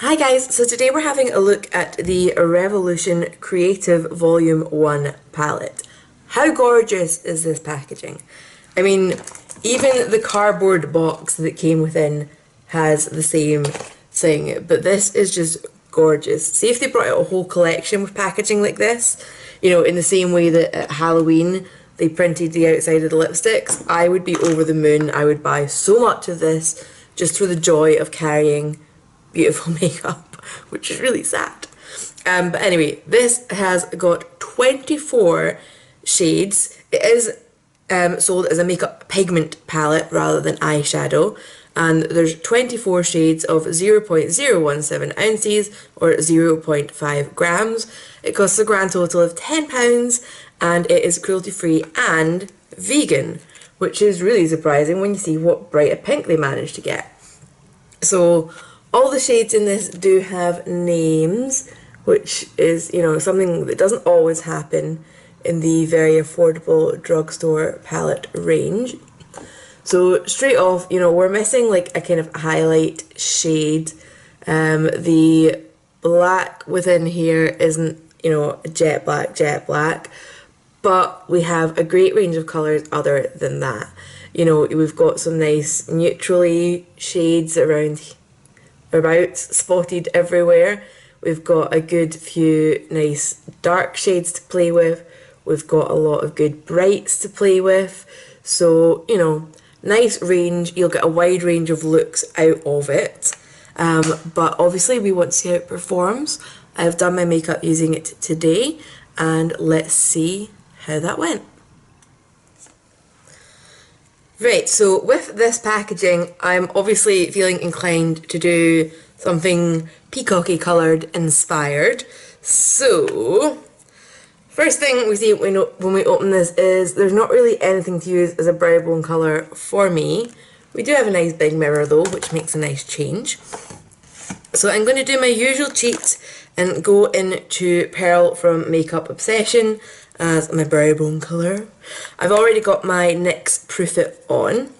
Hi guys, so today we're having a look at the Revolution Creative Volume 1 palette. How gorgeous is this packaging? I mean, even the cardboard box that came within has the same thing, but this is just gorgeous. See if they brought out a whole collection with packaging like this, you know, in the same way that at Halloween they printed the outside of the lipsticks, I would be over the moon. I would buy so much of this just for the joy of carrying beautiful makeup, which is really sad. But anyway, this has got 24 shades. It is sold as a makeup pigment palette rather than eyeshadow, and there's 24 shades of 0.017 ounces or 0.5 grams. It costs a grand total of £10 and it is cruelty free and vegan, which is really surprising when you see what brighter pink they managed to get. So all the shades in this do have names, which is, you know, something that doesn't always happen in the very affordable drugstore palette range. So straight off, you know, we're missing like a kind of highlight shade. The black within here isn't, you know, jet black, but we have a great range of colours other than that. You know, we've got some nice neutrally shades around about spotted everywhere. We've got a good few nice dark shades to play with. We've got a lot of good brights to play with. So, you know, nice range. You'll get a wide range of looks out of it. But obviously we want to see how it performs. I've done my makeup using it today, and let's see how that went. Right, so with this packaging, I'm obviously feeling inclined to do something peacocky coloured inspired. So, first thing we see when we open this is there's not really anything to use as a brow bone colour for me. We do have a nice big mirror though, which makes a nice change. So I'm going to do my usual cheat and go into Pearl from Makeup Obsession as my brow bone colour. I've already got my NYX Proof It on,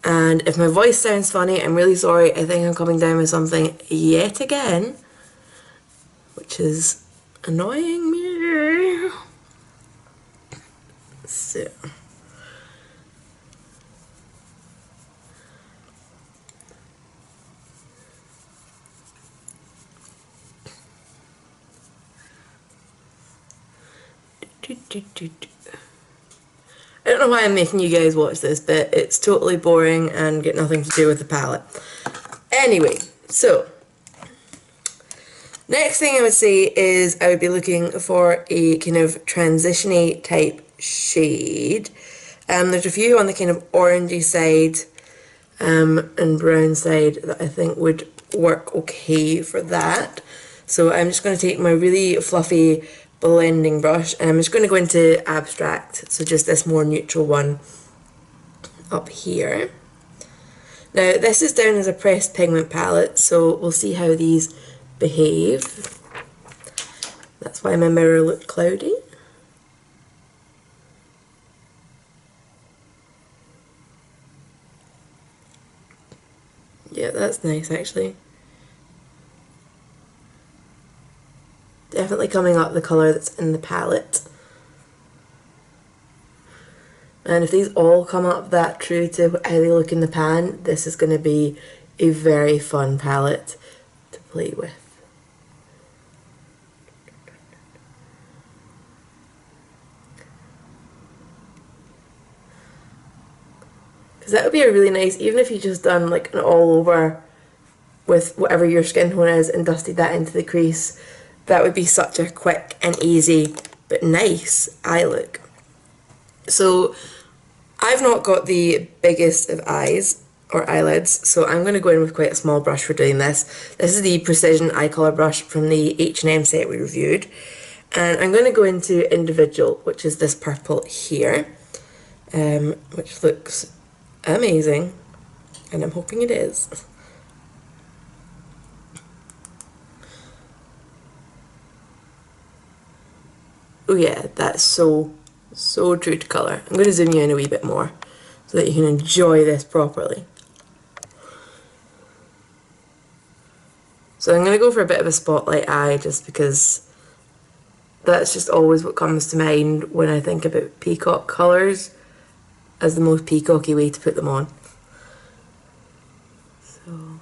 and if my voice sounds funny, I'm really sorry. I think I'm coming down with something yet again, which is annoying me. So I don't know why I'm making you guys watch this, but it's totally boring and got nothing to do with the palette. Anyway, so next thing I would say is I would be looking for a kind of transition-y type shade. There's a few on the kind of orangey side and brown side that I think would work okay for that. So I'm just going to take my really fluffy blending brush and I'm just going to go into Abstract, so just this more neutral one up here. Now this is down as a pressed pigment palette, so we'll see how these behave. That's why my mirror looked cloudy. Yeah, that's nice actually. Definitely coming up the colour that's in the palette. And if these all come up that true to how they look in the pan, this is going to be a very fun palette to play with. Because that would be a really nice, even if you just done like an all over with whatever your skin tone is and dusted that into the crease, that would be such a quick and easy but nice eye look. So I've not got the biggest of eyes or eyelids, so I'm going to go in with quite a small brush for doing this. This is the Precision Eye Colour brush from the H&M set we reviewed. And I'm going to go into Individual, which is this purple here, which looks amazing, and I'm hoping it is. Oh yeah, that's so true to colour. I'm going to zoom you in a wee bit more so that you can enjoy this properly. So I'm going to go for a bit of a spotlight eye just because that's just always what comes to mind when I think about peacock colours as the most peacocky way to put them on. So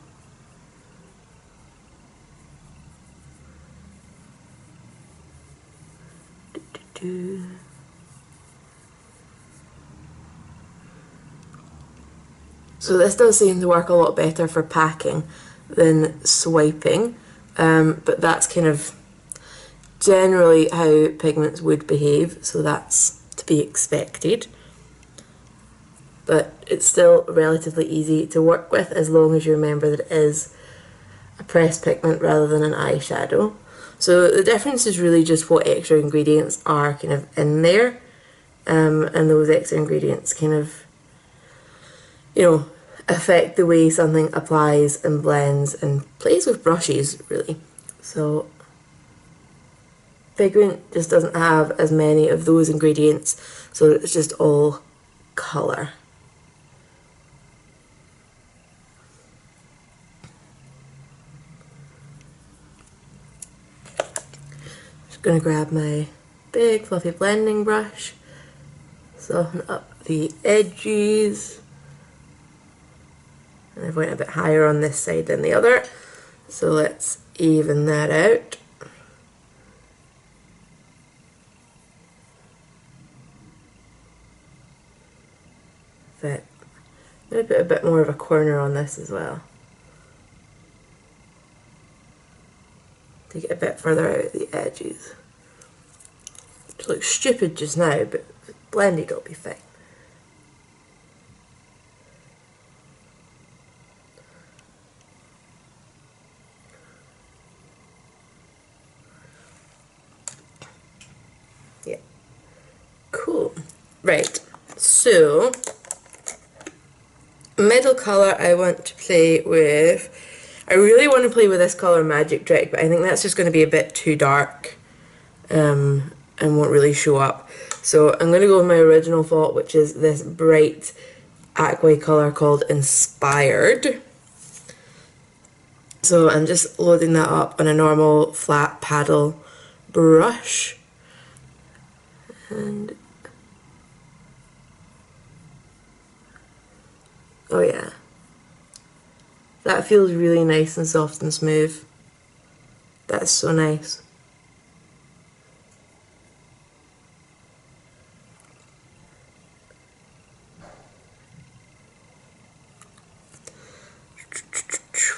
So this does seem to work a lot better for packing than swiping, but that's kind of generally how pigments would behave, so that's to be expected. But it's still relatively easy to work with as long as you remember that it is a pressed pigment rather than an eyeshadow. So the difference is really just what extra ingredients are kind of in there, and those extra ingredients kind of, you know, affect the way something applies and blends and plays with brushes, really. So pigment just doesn't have as many of those ingredients, so it's just all colour. Just going to grab my big fluffy blending brush, soften up the edges, and I've went a bit higher on this side than the other, so let's even that out. But I'm going to put a bit more of a corner on this as well. Take it a bit further out at the edges. It looks stupid just now, but if it's blended it'll be fine. Yeah. Cool. Right. So middle colour I want to play with. I really want to play with this colour Magic Trick, but I think that's just going to be a bit too dark and won't really show up. So I'm going to go with my original thought, which is this bright aqua colour called Inspired. So I'm just loading that up on a normal flat paddle brush. And oh yeah, that feels really nice and soft and smooth. That's so nice.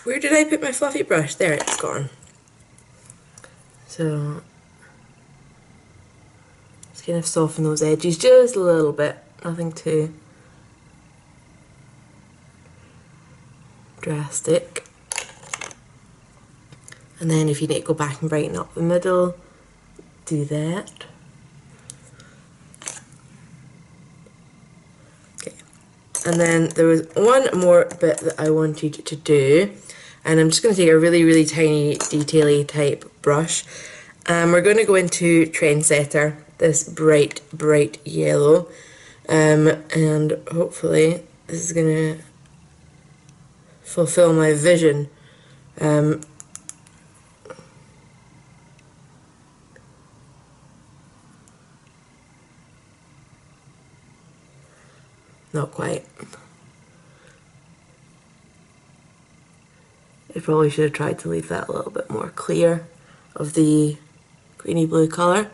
Where did I put my fluffy brush? There, it's gone. So just kind of soften those edges just a little bit, nothing too drastic. And then if you need to go back and brighten up the middle, do that. Okay. And then there was one more bit that I wanted to do, and I'm just going to take a really, really tiny detail-y type brush, and we're going to go into Trendsetter, this bright, bright yellow, and hopefully this is going to fulfill my vision. Not quite. I probably should have tried to leave that a little bit more clear of the greeny blue colour.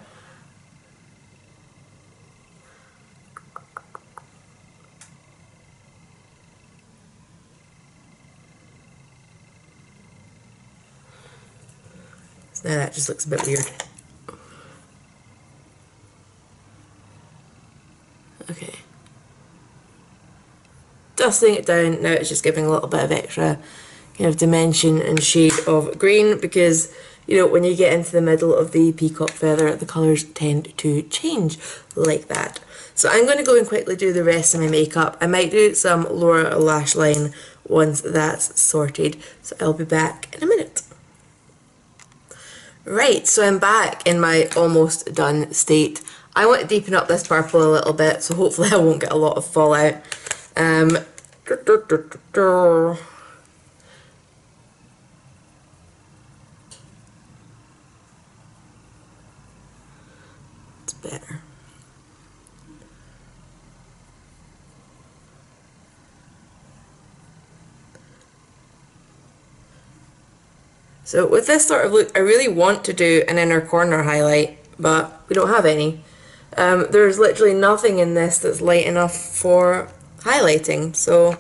So now that just looks a bit weird. Okay. Dusting it down, now it's just giving a little bit of extra kind of dimension and shade of green, because you know when you get into the middle of the peacock feather the colours tend to change like that. So I'm going to go and quickly do the rest of my makeup. I might do some lower lash line once that's sorted, so I'll be back in a minute. Right, so I'm back in my almost done state. I want to deepen up this purple a little bit, so hopefully I won't get a lot of fallout. better. So with this sort of look, I really want to do an inner corner highlight, but we don't have any. There's literally nothing in this that's light enough for highlighting, so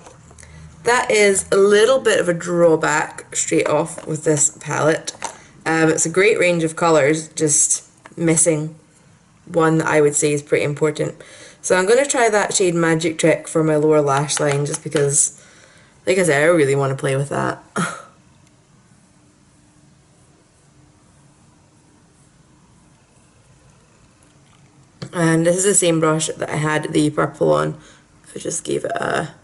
that is a little bit of a drawback straight off with this palette. It's a great range of colours, just missing one that I would say is pretty important. So I'm going to try that shade Magic Trick for my lower lash line, just because, like I said, I really want to play with that. And this is the same brush that I had the purple on. I just gave it a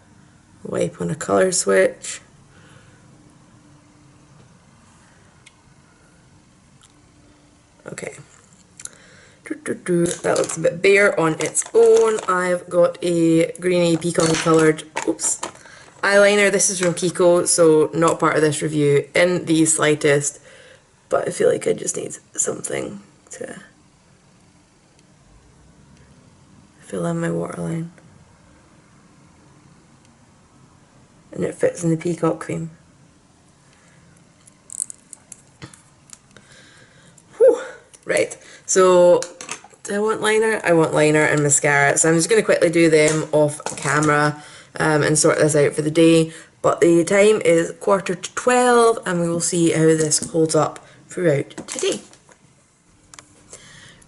wipe on a colour switch. Okay. That looks a bit bare on its own. I've got a greeny peacock coloured eyeliner. This is from Kiko, so not part of this review in the slightest. But I feel like I just need something to fill in my waterline. And it fits in the peacock cream. Whew. Right, so do I want liner? I want liner and mascara. So I'm just going to quickly do them off camera and sort this out for the day. But the time is 11:45 and we will see how this holds up throughout today.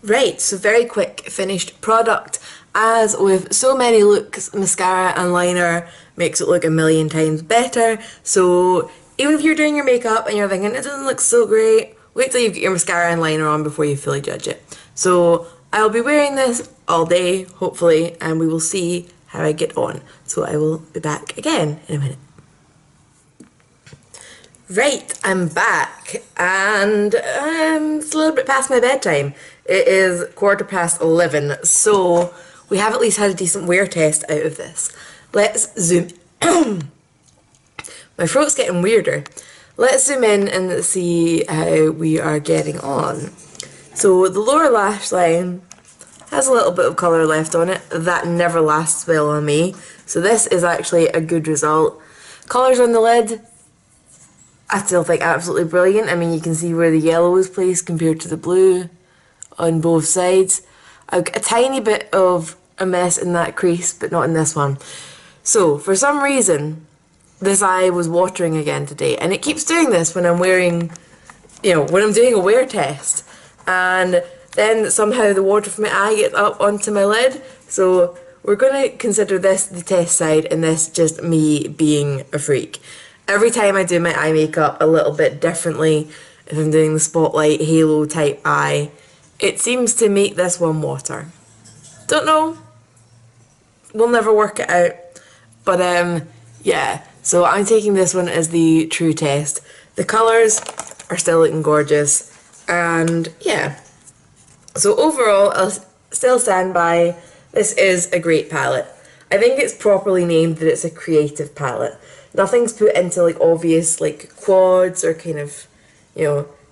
Right, so very quick finished product. As with so many looks, mascara and liner makes it look a million times better. So even if you're doing your makeup and you're thinking it doesn't look so great, wait till you get your mascara and liner on before you fully judge it. So I'll be wearing this all day, hopefully, and we will see how I get on. So I will be back again in a minute. Right, I'm back, and it's a little bit past my bedtime. It is 11:15, so we have at least had a decent wear test out of this. Let's zoom. My throat's getting weirder. Let's zoom in and see how we are getting on. So the lower lash line has a little bit of colour left on it. That never lasts well on me. So this is actually a good result. Colours on the lid, I still think absolutely brilliant. I mean, you can see where the yellow is placed compared to the blue on both sides. I've got a tiny bit of a mess in that crease, but not in this one. So, for some reason, this eye was watering again today, and it keeps doing this when I'm wearing, when I'm doing a wear test. And then somehow the water from my eye gets up onto my lid. So, we're going to consider this the test side, and this just me being a freak. Every time I do my eye makeup a little bit differently, if I'm doing the spotlight halo type eye, it seems to make this one water. Don't know. We'll never work it out. But yeah, so I'm taking this one as the true test. The colours are still looking gorgeous. And yeah. So overall, I'll still stand by, this is a great palette. I think it's properly named that it's a creative palette. Nothing's put into like obvious like quads or kind of,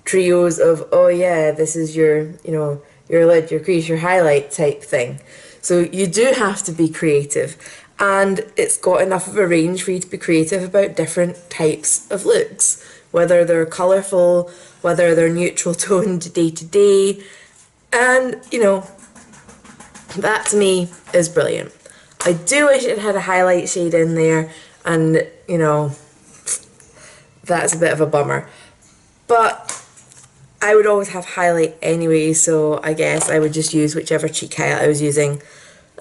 trios of, oh yeah, this is your, your lid, your crease, your highlight type thing. So you do have to be creative, and it's got enough of a range for you to be creative about different types of looks, whether they're colourful, whether they're neutral toned day to day, and that to me is brilliant. I do wish it had a highlight shade in there, and that's a bit of a bummer, but I would always have highlight anyway, so I guess I would just use whichever cheek highlight I was using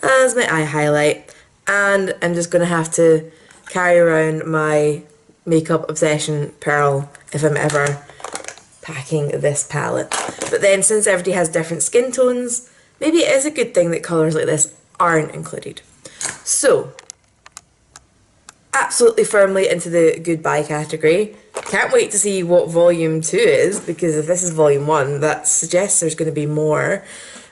as my eye highlight. And I'm just going to have to carry around my Makeup Obsession Pearl if I'm ever packing this palette. But then since everybody has different skin tones, maybe it is a good thing that colours like this aren't included. So, absolutely firmly into the goodbye category. Can't wait to see what volume 2 is, because if this is volume 1, that suggests there's going to be more.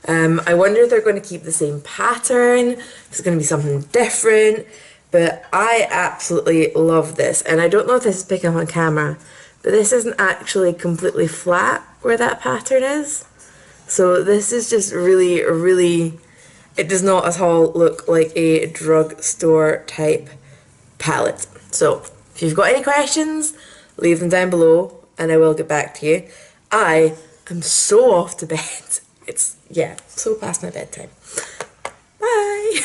I wonder if they're going to keep the same pattern, if it's going to be something different, but I absolutely love this. And I don't know if this is picking up on camera, but this isn't actually completely flat where that pattern is. So this is just really, really, it does not at all look like a drugstore type palette. So if you've got any questions, leave them down below and I will get back to you. I am so off to bed. It's, yeah, so past my bedtime. Bye.